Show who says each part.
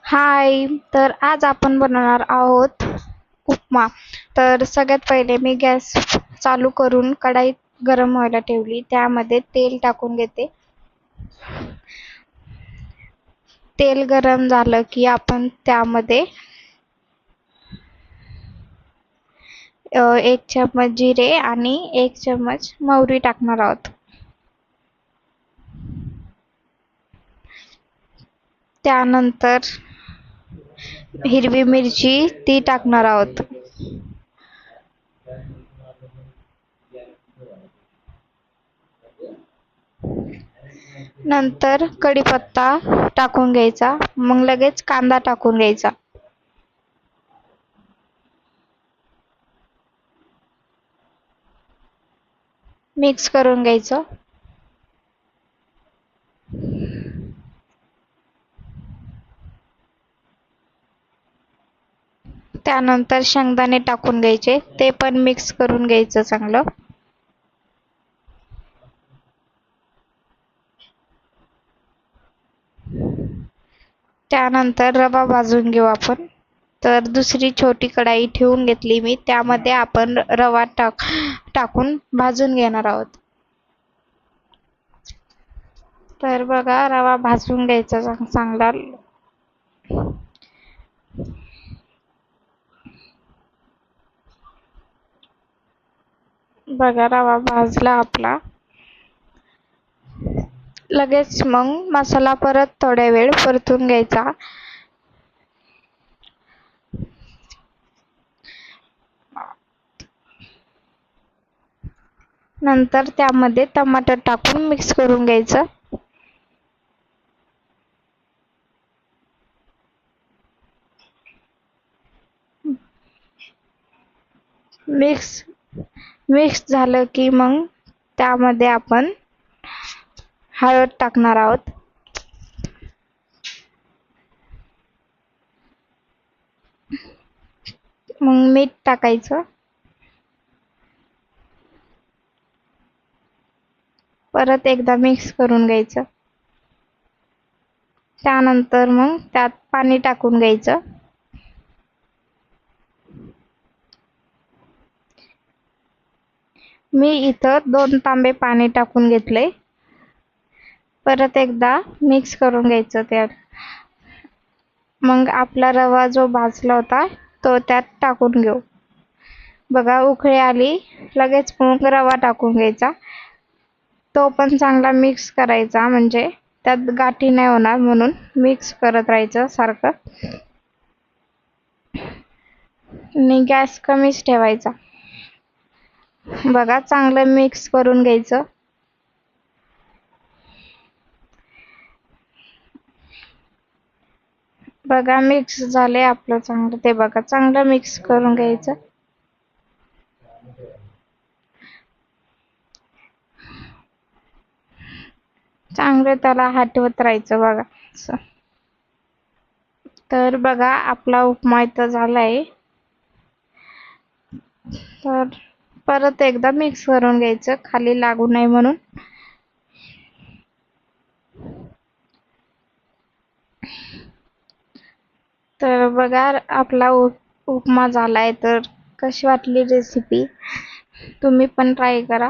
Speaker 1: हाय. तर आज आपण बनवणार आहोत उपमा. तर सगळ्यात पहिले मी गॅस चालू करून कढाई गरम व्हायला ठेवली. त्यामध्ये तेल टाकून घेते. तेल गरम झालं की आपण त्यामध्ये 1 चम्मच जिरे आणि 1 चम्मच मोहरी टाकणार आहोत. त्यानंतर हिरवी मिरची ती टाकणार आहोत. नंतर कढीपत्ता टाकून घ्यायचा. मग लगेच कांदा टाकून घ्यायचा. मिक्स करून घ्यायचं. त्यानंतर शेंगदाणे टाकून घ्यायचे. ते पण मिक्स करून घ्यायचं चांगलं. त्यानंतर रवा भाजून घेऊ आपण. तर दुसरी छोटी कढाई ठेवून घेतली मी. त्यामध्ये आपण रवा टाकून भाजून घेणार आहोत. तर बघा, रवा भाजून घ्यायचा चांगला. बघा, रवा भाजला आपला. लगेच मग मसाला परत थोड्या वेळ परतून घ्यायचा. नंतर त्यामध्ये टमाटर टाकून मिक्स करून घ्यायचं. मिक्स झालं की मग त्यामध्ये आपण हळद टाकणार आहोत. मग मीठ टाकायचं. परत एकदा मिक्स करून घ्यायचं. त्यानंतर मग त्यात पाणी टाकून घ्यायचं. मी इथं 2 तांबे पाणी टाकून घेतलंय. परत एकदा मिक्स करून घ्यायचं त्यात. मग आपला रवा जो भाजला होता तो त्यात टाकून घेऊ. बघा, उकळी आली. लगेच मग रवा टाकून घ्यायचा. तो पण चांगला मिक्स करायचा, म्हणजे त्यात गाठी नाही होणार, म्हणून मिक्स करत राहायचं सारखं. आणि गॅस कमीच ठेवायचा. बघा, चांगलं मिक्स करून घ्यायचं. बघा, मिक्स झाले आपलं चांगलं. ते बघा, चांगलं मिक्स करून घ्यायचं. चांगलं त्याला हटवत राहायचं बघा. तर बघा, आपला उपमा इथं झालाय. तर परत एकदा मिक्स करून घ्यायचं, खाली लागू नये म्हणून. तर बघा, आपला उपमा झालाय. तर कशी वाटली रेसिपी? तुम्ही पण ट्राय करा.